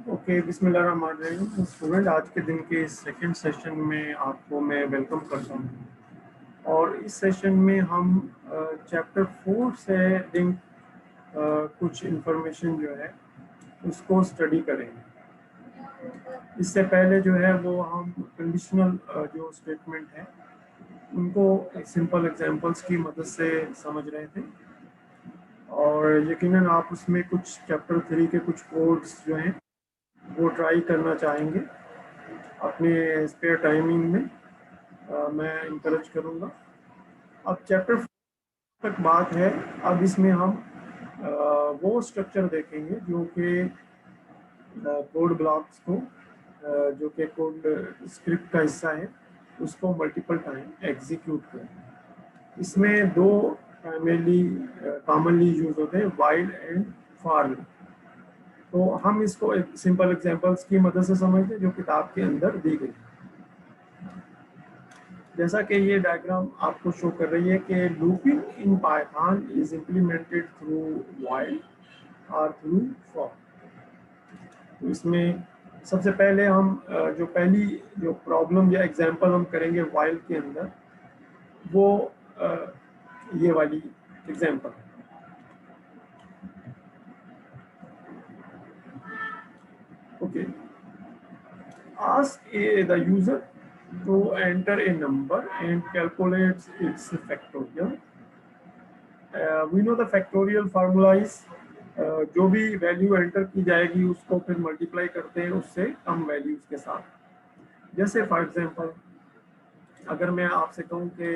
Okay, बिस्मिल्लाहिर्रहमानिर्रहीम। Student, आज के दिन के सेकंड सेशन में आपको मैं वेलकम करता हूँ और इस सेशन में हम चैप्टर 4 से लिंक कुछ इंफॉर्मेशन जो है उसको स्टडी करेंगे। इससे पहले जो है वो हम कंडीशनल जो स्टेटमेंट है उनको सिंपल एग्जांपल्स की मदद से समझ रहे थे और यकीनन आप उसमें कुछ चैप्टर 3 के कुछ कोड्स जो हैं वो ट्राई करना चाहेंगे अपने स्पेयर टाइमिंग में। मैं इंकरेज करूँगा। अब चैप्टर 4 तक बात है। अब इसमें हम वो स्ट्रक्चर देखेंगे जो कि कोड ब्लॉक्स को जो कि कोड स्क्रिप्ट का हिस्सा है उसको मल्टीपल टाइम एग्जीक्यूट करें। इसमें दो प्राइमरली कॉमनली यूज होते हैं, वाइल एंड फॉर। तो हम इसको एक सिंपल एग्जांपल्स की मदद से समझते हैं जो किताब के अंदर दी गई। जैसा कि ये डायग्राम आपको शो कर रही है कि looping in Python is implemented through while और थ्रू फॉर। तो इसमें सबसे पहले हम जो पहली जो प्रॉब्लम या एग्जांपल हम करेंगे वाइल के अंदर वो ये वाली एग्जांपल है। Okay, ask the user to enter a number and calculates its factorial. We know the factorial formula is जो भी वैल्यू एंटर की जाएगी उसको फिर मल्टीप्लाई करते हैं उससे कम वैल्यूज के साथ। जैसे फॉर एग्जांपल अगर मैं आपसे कहूँ कि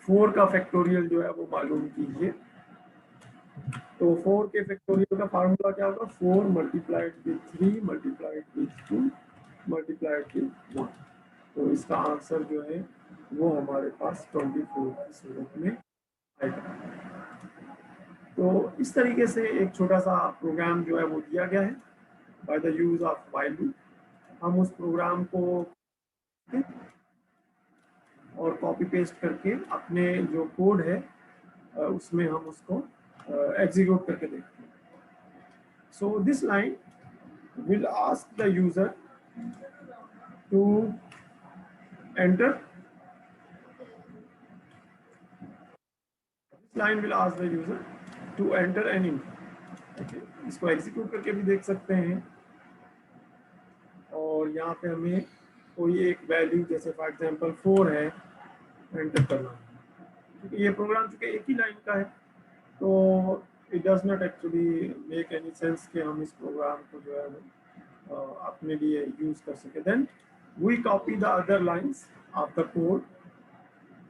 4 का फैक्टोरियल जो है वो मालूम कीजिए, तो 4 के फैक्टोरियल का फार्मूला क्या होगा? 4 multiplied with 3 multiplied with 2 multiplied with 1। तो इसका आंसर जो है वो हमारे पास 24 की सूरत में आएगा। तो इस तरीके से एक छोटा सा प्रोग्राम जो है वो दिया गया है by the use of while loop. हम उस प्रोग्राम को और कॉपी पेस्ट करके अपने जो कोड है उसमें हम उसको एग्जीक्यूट करके देखते हैं। So this line will ask the user to enter. This line will ask the user to enter an info. Okay, इसको एग्जीक्यूट करके भी देख सकते हैं और यहाँ पे हमें कोई एक वैल्यू जैसे फॉर एग्जांपल 4 है एंटर करना है। क्योंकि ये प्रोग्राम चूंकि एक ही लाइन का है तो it does not actually make any sense कि हम इस प्रोग्राम को जो है अपने लिए यूज कर सके। Then we copy the other lines of the code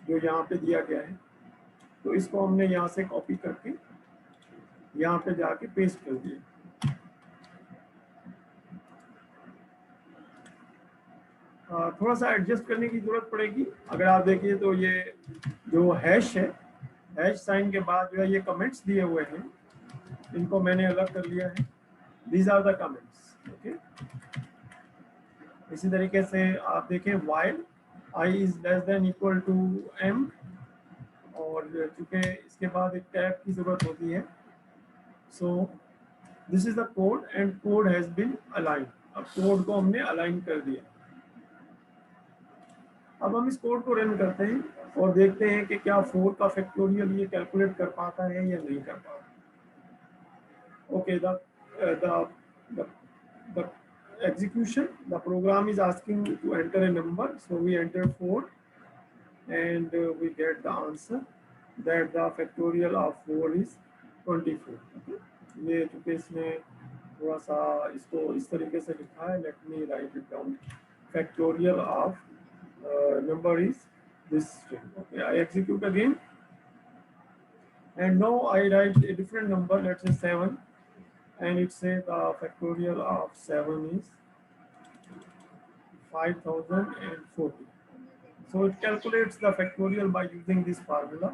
जो यहाँ पे दिया गया है। तो इसको हमने यहाँ से कॉपी करके यहाँ पे जाके पेस्ट कर दिया। थोड़ा सा एडजस्ट करने की जरूरत पड़ेगी। अगर आप देखिए तो ये जो हैश है, हैश साइन के बाद जो है ये कमेंट्स दिए हुए हैं, इनको मैंने अलग कर लिया है। These are the comments. Okay, इसी तरीके से आप देखें while i is less than equal to m, और चूंकि इसके बाद एक टैब की जरूरत होती है। So this is the code and code has been align. अब कोड को हमने अलाइन कर दिया। अब हम इस कोड को रन करते हैं और देखते हैं कि क्या 4 का फैक्टोरियल ये कैलकुलेट कर पाता है या नहीं कर पाता। Okay, the execution, the program is asking to enter a number, so we enter 4 and we get the answer that the factorial of 4 is 24. Okay? ये चूंकि इसने थोड़ा सा इसको इस तरीके से लिखा है, let me write it down. Factorial of number is this string. Okay, I execute again and now I write a different number, let's say 7, and it says the factorial of 7 is 5040. So it calculates the factorial by using this formula.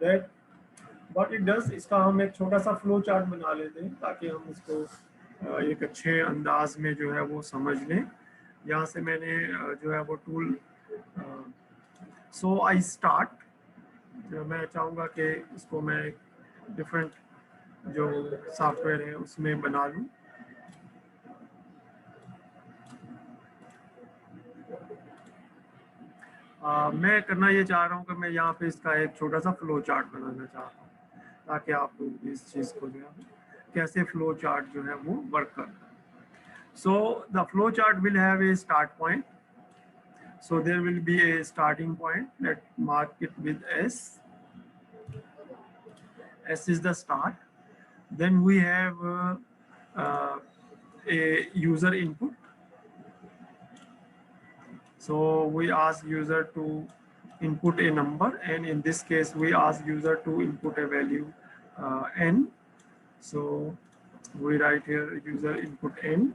That what it does, इसका हम एक छोटा सा flow chart बना लेते हैं ताकि हम इसको एक अच्छे अंदाज में जो है वो समझ लें। यहाँ से मैंने जो है वो टूल सो आई स्टार्ट, मैं चाहूँगा कि इसको मैं डिफरेंट जो सॉफ्टवेयर है उसमें बना लूँ। मैं करना ये चाह रहा हूँ कि मैं यहाँ पे इसका एक छोटा सा फ्लो चार्ट बनाना चाहता हूँ, ताकि आप लोग इस चीज़ को जो है कैसे फ्लो चार्ट जो है वो वर्क करता है। So the flow chart will have a start point. So there will be a starting point. Let's mark it with S. S is the start. Then we have a user input. So we ask user to input a number, and in this case we ask user to input a value n. So we write here user input n.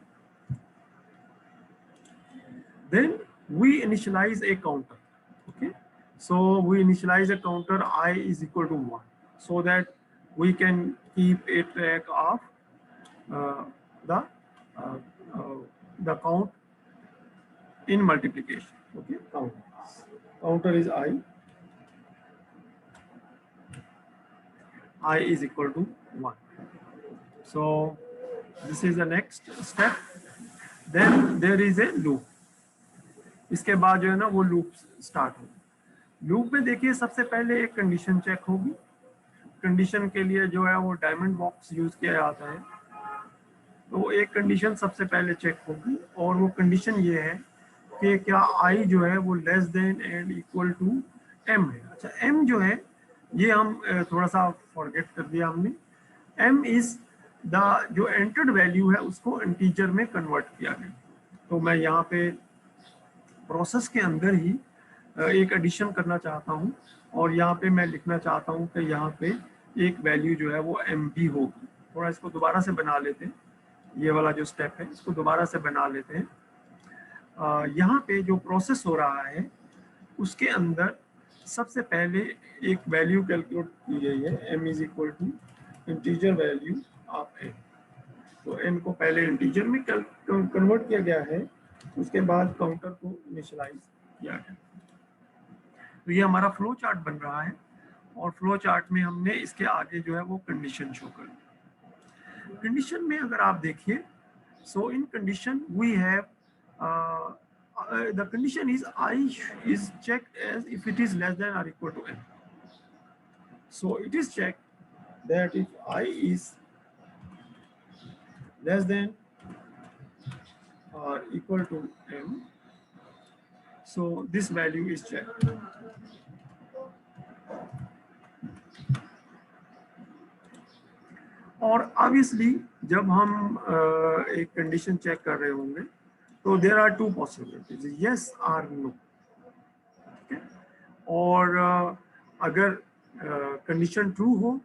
Then we initialize a counter. Okay, so we initialize a counter I is equal to 1, so that we can keep a track of uh, the uh, uh, the count in multiplication. Okay, counter is I is equal to 1. So this is the next step. Then there is a loop. इसके बाद जो है ना वो loop start होगा। Loop में देखिए सबसे पहले एक कंडीशन चेक होगी। कंडीशन के लिए जो है वो डायमंड बॉक्स यूज किया जाता है। तो एक कंडीशन सबसे पहले चेक होगी, और वो कंडीशन ये है कि क्या आई जो है वो less than and equal to m है। अच्छा, एम जो है ये हम थोड़ा सा फॉरगेट कर दिया हमने। एम इज द जो एंटर्ड वैल्यू है उसको इंटीजर में कन्वर्ट किया गया। तो मैं यहाँ पे प्रोसेस के अंदर ही एक एडिशन करना चाहता हूँ, और यहाँ पे मैं लिखना चाहता हूँ कि यहाँ पे एक वैल्यू जो है वो एम भी होगी। थोड़ा इसको दोबारा से बना लेते हैं, ये वाला जो स्टेप है इसको दोबारा से बना लेते हैं। यहाँ पे जो प्रोसेस हो रहा है उसके अंदर सबसे पहले एक वैल्यू कैलकुलेट की गई है, m is equal to integer value of n. तो एन को पहले इंटीजर में कन्वर्ट किया गया है, उसके बाद काउंटर को इनिशियलाइज किया गया। तो ये हमारा फ्लो चार्ट बन रहा है, और फ्लो चार्ट में हमने इसके आगे जो है वो कंडीशन शो कर दी। कंडीशन में अगर आप देखिए, so in condition we have the condition is I is checked as if it is less than or equal to n. So it is checked that if I is less than or equal to m, so this value is checked. और obviously जब हम एक condition check कर रहे होंगे तो there are two possibilities, yes और no. और अगर कंडीशन ट्रू हो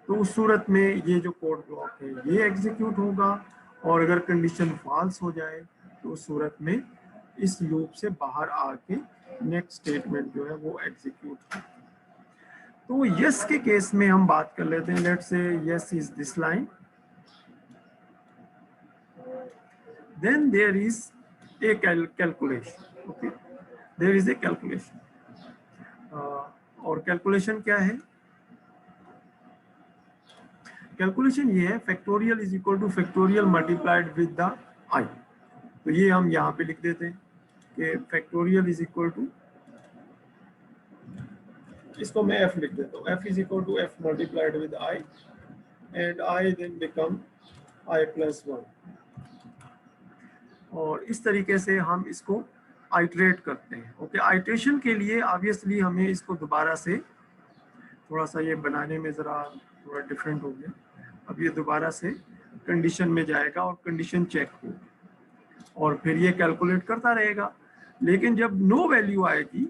तो उस सूरत में ये जो कोड ब्लॉक है ये एग्जीक्यूट होगा, और अगर कंडीशन फॉल्स हो जाए तो उस सूरत में इस लूप से बाहर आके नेक्स्ट स्टेटमेंट जो है वो एग्जीक्यूट होगा। तो यस के केस में हम बात कर लेते हैं। Let's say yes is this line, then there is a calculation. Okay, there is a calculation, और कैलकुलेशन क्या है? कैलकुलेशन ये है factorial is equal to factorial multiplied with the I. तो ये हम यहाँ पे लिख देते हैं कि फैक्टोरियल इज इक्वल टू, इसको मैं f लिख देता हूँ, f is equal to f multiplied with i, and i then become i plus 1। और इस तरीके से हम इसको आइटरेट करते हैं। ओके, आइट्रेशन के लिए ऑब्वियसली हमें इसको दोबारा से थोड़ा सा ये बनाने में ज़रा थोड़ा डिफरेंट हो गया। अब ये दोबारा से कंडीशन में जाएगा और कंडीशन चेक होगी, और फिर ये कैलकुलेट करता रहेगा। लेकिन जब नो वैल्यू आएगी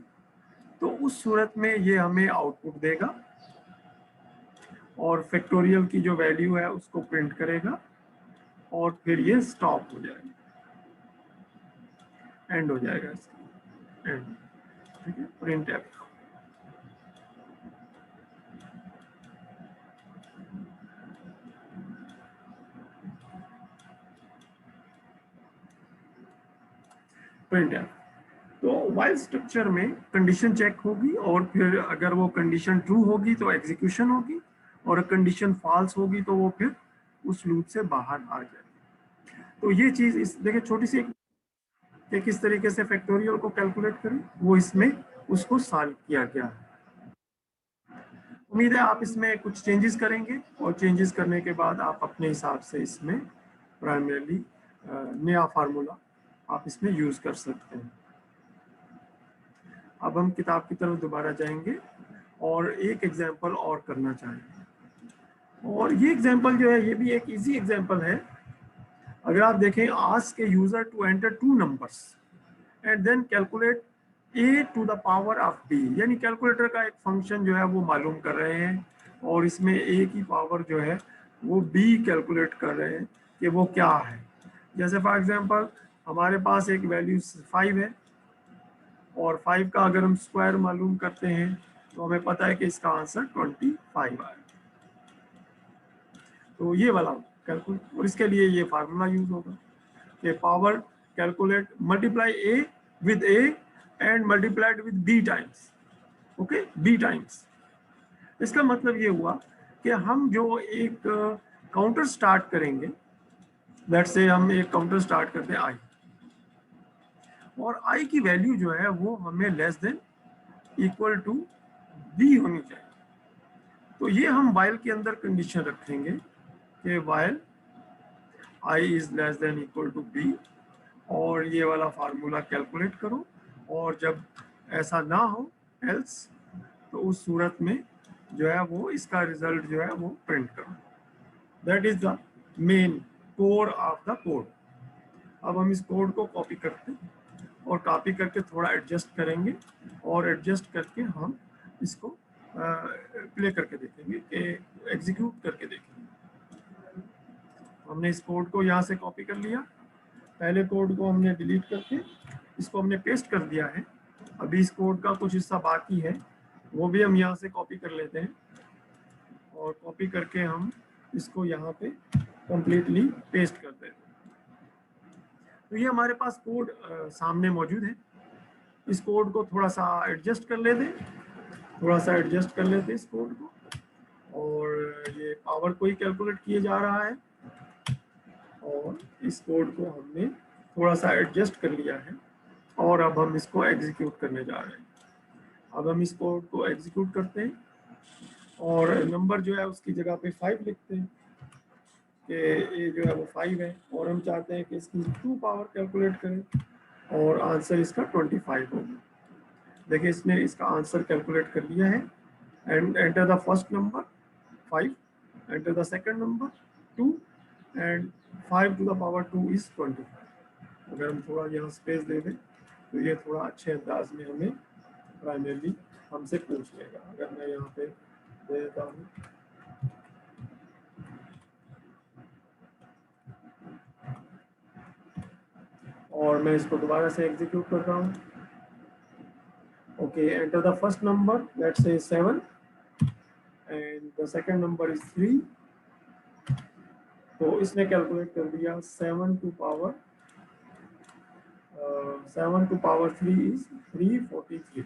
तो उस सूरत में ये हमें आउटपुट देगा, और फैक्टोरियल की जो वैल्यू है उसको प्रिंट करेगा, और फिर ये स्टॉप हो जाएगा, एंड हो जाएगा इसका एंड। ठीक है, प्रिंट एफ। Print F. तो वाइल स्ट्रक्चर में कंडीशन चेक होगी, और फिर अगर वो कंडीशन ट्रू होगी तो एग्जीक्यूशन होगी, और कंडीशन फॉल्स होगी तो वो फिर उस लूप से बाहर आ जाएगी। तो ये चीज इस देखिए छोटी सी कि किस तरीके से फैक्टोरियल को कैलकुलेट करें वो इसमें उसको सॉल्व किया गया है। उम्मीद है आप इसमें कुछ चेंजेस करेंगे और चेंजेस करने के बाद आप अपने हिसाब से इसमें प्राइमरीली नया फार्मूला आप इसमें यूज कर सकते हैं। अब हम किताब की तरफ दोबारा जाएंगे और एक एग्जांपल और करना चाहेंगे, और ये एग्जांपल जो है ये भी एक इजी एग्जांपल है। अगर आप देखें, ask a user to enter 2 numbers and then calculate a to the power of b, यानी कैलकुलेटर का एक फंक्शन जो है वो मालूम कर रहे हैं और इसमें a की पावर जो है वो b कैलकुलेट कर रहे हैं कि वो क्या है। जैसे फॉर एग्जांपल हमारे पास एक वैल्यू 5 है और 5 का अगर हम स्क्वायर मालूम करते हैं तो हमें पता है कि इसका आंसर 25 आएगा। तो ये वाला कैलकुलेट, और इसके लिए ये फार्मूला यूज होगा कि power calculate multiply a with a and multiplied with b times, okay, b times. इसका मतलब ये हुआ कि हम जो एक काउंटर स्टार्ट करेंगे, लेट्स से हम एक काउंटर स्टार्ट करते हैं i, और i की वैल्यू जो है वो हमें less than equal to b होनी चाहिए। तो ये हम while के अंदर कंडीशन रखेंगे कि while i is less than equal to b, और ये वाला फार्मूला कैलकुलेट करो, और जब ऐसा ना हो एल्स, तो उस सूरत में जो है वो इसका रिजल्ट जो है वो प्रिंट करो। That is the main core of the code. अब हम इस कोड को कॉपी करते हैं और कॉपी करके थोड़ा एडजस्ट करेंगे, और एडजस्ट करके हम इसको प्ले करके देखेंगे कि एग्जीक्यूट करके देखेंगे। हमने इस कोड को यहाँ से कॉपी कर लिया, पहले कोड को हमने डिलीट करके इसको हमने पेस्ट कर दिया है। अभी इस कोड का कुछ हिस्सा बाकी है, वो भी हम यहाँ से कॉपी कर लेते हैं, और कॉपी करके हम इसको यहाँ पे कंप्लीटली पेस्ट कर देते हैं। तो ये हमारे पास कोड सामने मौजूद है। इस कोड को थोड़ा सा एडजस्ट कर लेते, थोड़ा सा एडजस्ट कर लेते इस कोड को, और ये पावर को ही कैलकुलेट किए जा रहा है, और इस कोड को हमने थोड़ा सा एडजस्ट कर लिया है, और अब हम इसको एग्जीक्यूट करने जा रहे हैं। अब हम इस कोड को एग्जीक्यूट करते हैं और नंबर जो है उसकी जगह पे 5 लिखते हैं कि ये जो है वो 5 है, और हम चाहते हैं कि इसकी 2 पावर कैलकुलेट करें, और आंसर इसका 25 होगा। देखिए इसने इसका आंसर कैलकुलेट कर लिया है। And enter the first number 5, enter the second number 2, and 5 to the power 2 is 25। अगर हम थोड़ा यहाँ स्पेस दे दें तो ये थोड़ा अच्छे अंदाज में हमें प्राइमरीली हमसे पूछ लेगा। अगर मैं यहाँ पे दे देता हूँ, और मैं इसको दोबारा से एग्जीक्यूट कर रहा हूँ। Okay, enter the first number, let's say 7, and the second number is 3। तो इसने कैलकुलेट कर दिया 7 टू पावर 3 इज 343।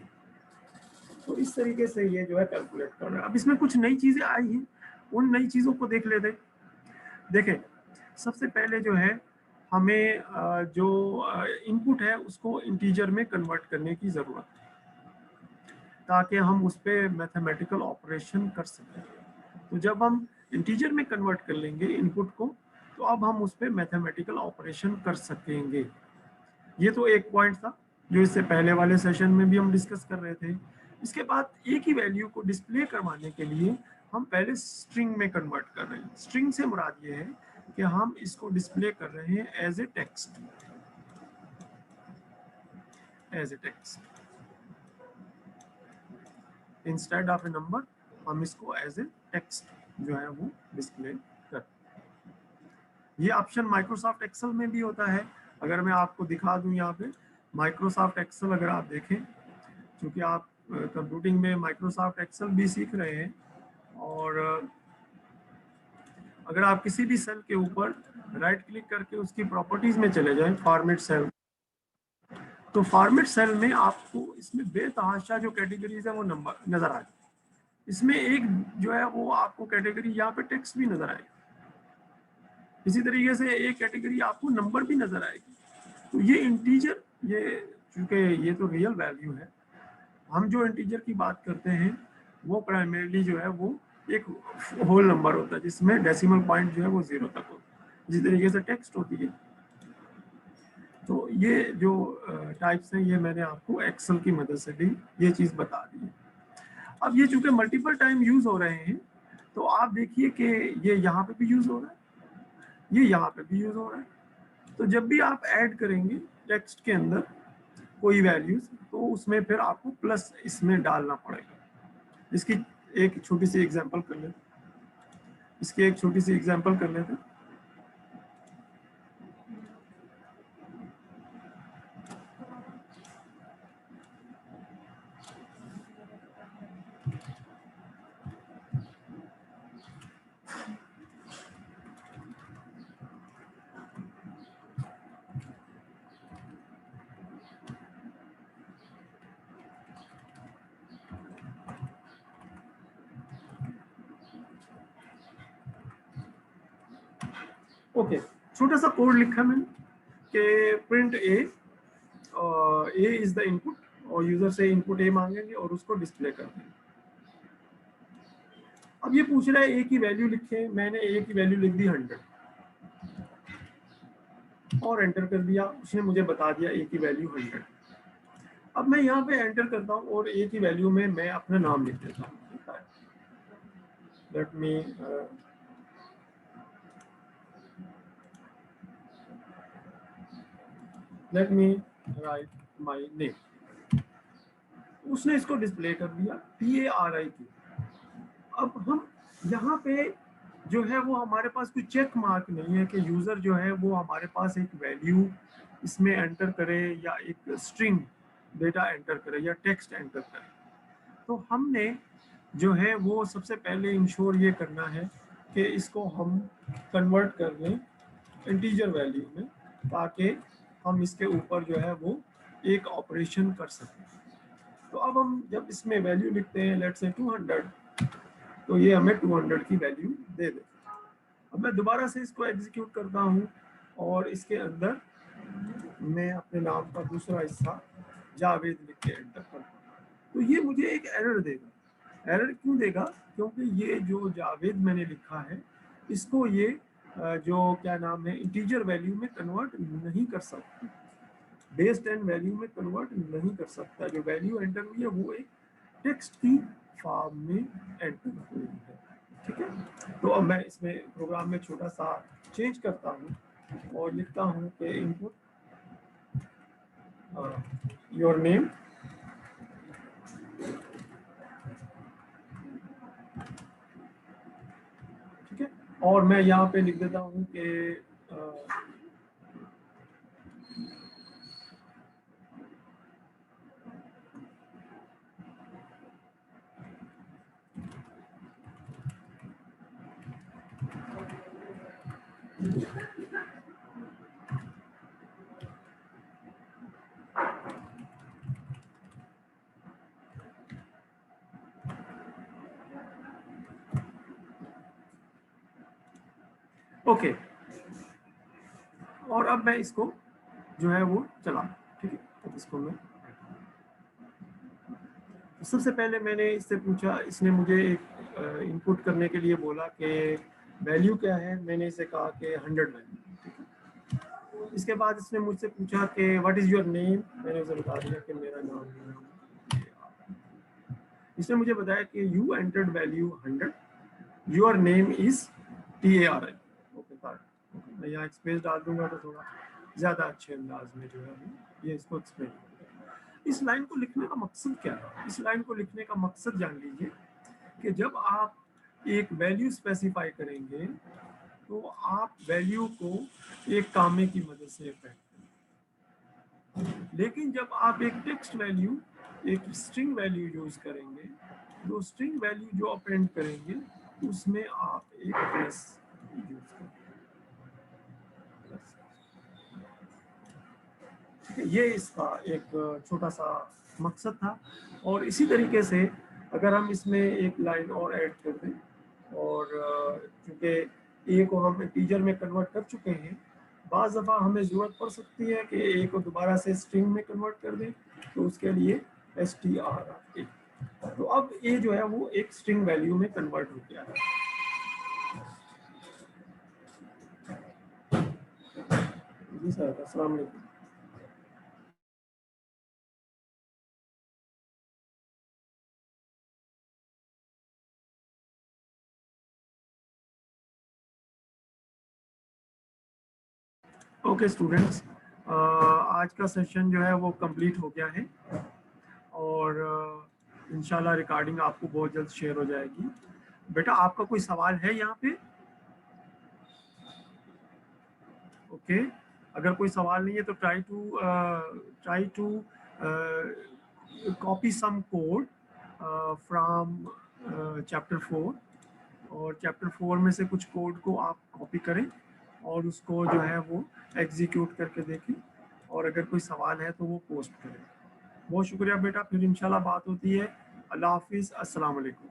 तो इस तरीके से ये जो है कैलकुलेट कर रहा है। अब इसमें कुछ नई चीजें आई हैं, उन नई चीजों को देख लेते। देखें, सबसे पहले जो है हमें जो इनपुट है उसको इंटीजर में कन्वर्ट करने की जरूरत है, ताकि हम उस पर मैथमेटिकल ऑपरेशन कर सकें। तो जब हम इंटीजर में कन्वर्ट कर लेंगे इनपुट को, तो अब हम उस पर मैथमेटिकल ऑपरेशन कर सकेंगे। ये तो एक पॉइंट था जो इससे पहले वाले सेशन में भी हम डिस्कस कर रहे थे। इसके बाद एक ही वैल्यू को डिस्प्ले करवाने के लिए हम पहले स्ट्रिंग में कन्वर्ट कर रहे हैं। स्ट्रिंग से मुराद ये है कि हम इसको डिस्प्ले कर रहे हैं as a text, instead of a number हम इसको एज ए टेक्स्ट जो है वो डिस्प्ले कर। ये ऑप्शन माइक्रोसॉफ्ट एक्सेल में भी होता है। अगर मैं आपको दिखा दूं यहाँ पे माइक्रोसॉफ्ट एक्सेल, अगर आप देखें, क्योंकि आप कंप्यूटिंग में माइक्रोसॉफ्ट एक्सेल भी सीख रहे हैं, और अगर आप किसी भी सेल के ऊपर राइट क्लिक करके उसकी प्रॉपर्टीज में चले जाएं, फॉर्मेट सेल, तो फॉर्मेट सेल में आपको इसमें बेतहाशा जो कैटेगरीज है वो नंबर नजर आए। इसमें एक जो है वो आपको कैटेगरी यहाँ पे टेक्स्ट भी नजर आएगी, इसी तरीके से एक कैटेगरी आपको नंबर भी नजर आएगी। तो ये इंटीजर, ये चूंकि ये तो रियल वैल्यू है, हम जो इंटीजर की बात करते हैं वो प्राइमरीली जो है वो एक होल नंबर होता है जिसमें डेसिमल पॉइंट जो है वो 0 तक होता है, जिस तरीके से टेक्स्ट होती है। तो ये जो टाइप्स हैं ये मैंने आपको एक्सेल की मदद से भी ये चीज़ बता दी है। अब ये चूंकि मल्टीपल टाइम यूज हो रहे हैं तो आप देखिए कि ये यहाँ पे भी यूज हो रहा है, ये यहाँ पे भी यूज हो रहा है। तो जब भी आप ऐड करेंगे टेक्स्ट के अंदर कोई वैल्यूज तो उसमें फिर आपको प्लस इसमें डालना पड़ेगा। इसकी एक छोटी सी एग्जांपल कर लेते इसकी एक छोटी सी एग्जांपल कर लेते ओके, छोटा सा कोड लिखा मैंने कि print A is the input और यूजर से इनपुट ए मांगेंगे और उसको डिस्प्ले कर देंगे। अब ये पूछ रहा है ए की वैल्यू लिखे, मैंने ए की वैल्यू लिख दी 100 और एंटर कर दिया, उसने मुझे बता दिया ए की वैल्यू 100। अब मैं यहाँ पे एंटर करता हूँ और ए की वैल्यू में मैं अपना नाम लिख देता हूँ। Let me right my name. उसने इसको डिस्प्ले कर दिया TARIQ। अब हम यहाँ पे जो है वो हमारे पास कोई चेक मार्क नहीं है कि यूजर जो है वो हमारे पास एक वैल्यू इसमें एंटर करे या एक स्ट्रिंग डेटा एंटर करे या टेक्स्ट एंटर करे। तो हमने जो है वो सबसे पहले इंश्योर ये करना है कि इसको हम कन्वर्ट कर लें इंटीजर वैल्यू में ताकि हम इसके ऊपर जो है वो एक ऑपरेशन कर सकें। तो अब हम जब इसमें वैल्यू लिखते हैं लेट्स से 200 तो ये हमें 200 की वैल्यू दे दे। अब मैं दोबारा से इसको एग्जीक्यूट करता हूँ और इसके अंदर मैं अपने नाम का दूसरा हिस्सा जावेद लिख के एंटर करता हूँ। तो ये मुझे एक एरर देगा। एरर क्यों देगा? क्योंकि ये जो जावेद मैंने लिखा है इसको ये जो क्या नाम है इंटीजर वैल्यू में कन्वर्ट नहीं कर सकती, बेस 10 वैल्यू में कन्वर्ट नहीं कर सकता। जो वैल्यू एंटर हुई है वो एक टेक्स्ट की फॉर्म में एंटर हुई है। ठीक है, तो अब मैं इसमें प्रोग्राम में छोटा सा चेंज करता हूँ और लिखता हूँ कि इनपुट योर नेम ठीक है, और मैं यहाँ पे लिख देता हूँ कि ओके, और अब मैं इसको जो है वो चला। ठीक है, अब इसको मैं सबसे पहले मैंने इससे पूछा, इसने मुझे एक इनपुट करने के लिए बोला कि वैल्यू क्या है, मैंने इसे कहा कि 100 वैल्यू। ठीक है, इसके बाद इसने मुझसे पूछा कि व्हाट इज योर नेम, मैंने उसे बता दिया कि मेरा नाम। इसने मुझे बताया कि you entered value 100, your name is TARI। Okay, मैं यहाँ स्पेस डाल दूंगा तो थोड़ा ज़्यादा अच्छे अंदाज में जो है ये इसको एक्सप्लेन। इस लाइन को लिखने का मकसद क्या है? इस लाइन को लिखने का मकसद जान लीजिए कि जब आप एक वैल्यू स्पेसिफाई करेंगे तो आप वैल्यू को एक कामे की मदद से अपेंड करेंगे, लेकिन जब आप एक टेक्स्ट वैल्यू एक स्ट्रिंग वैल्यू यूज करेंगे तो स्ट्रिंग वैल्यू जो अपेंड करेंगे उसमें आप एक प्लस यूज करेंगे। ये इसका एक छोटा सा मकसद था। और इसी तरीके से अगर हम इसमें एक लाइन और ऐड कर दें और चूँकि ए को हम इंटीजर में कन्वर्ट कर चुके हैं, बाज़ दफ़ा हमें ज़रूरत पड़ सकती है कि ए को दोबारा से स्ट्रिंग में कन्वर्ट कर दें, तो उसके लिए str। तो अब ये जो है वो एक स्ट्रिंग वैल्यू में कन्वर्ट हो गया है। जी सर, अस्सलाम वालेकुम। ओके स्टूडेंट्स, आज का सेशन जो है वो कंप्लीट हो गया है और इंशाल्लाह रिकॉर्डिंग आपको बहुत जल्द शेयर हो जाएगी। बेटा आपका कोई सवाल है यहाँ पे? ओके, अगर कोई सवाल नहीं है तो try to copy some code from chapter 4, और चैप्टर 4 में से कुछ कोड को आप कॉपी करें और उसको जो है वो एग्जीक्यूट करके देखें, और अगर कोई सवाल है तो वो पोस्ट करें। बहुत शुक्रिया बेटा, फिर इंशाल्लाह बात होती है। अल्लाह हाफिज़, अस्सलाम वालेकुम।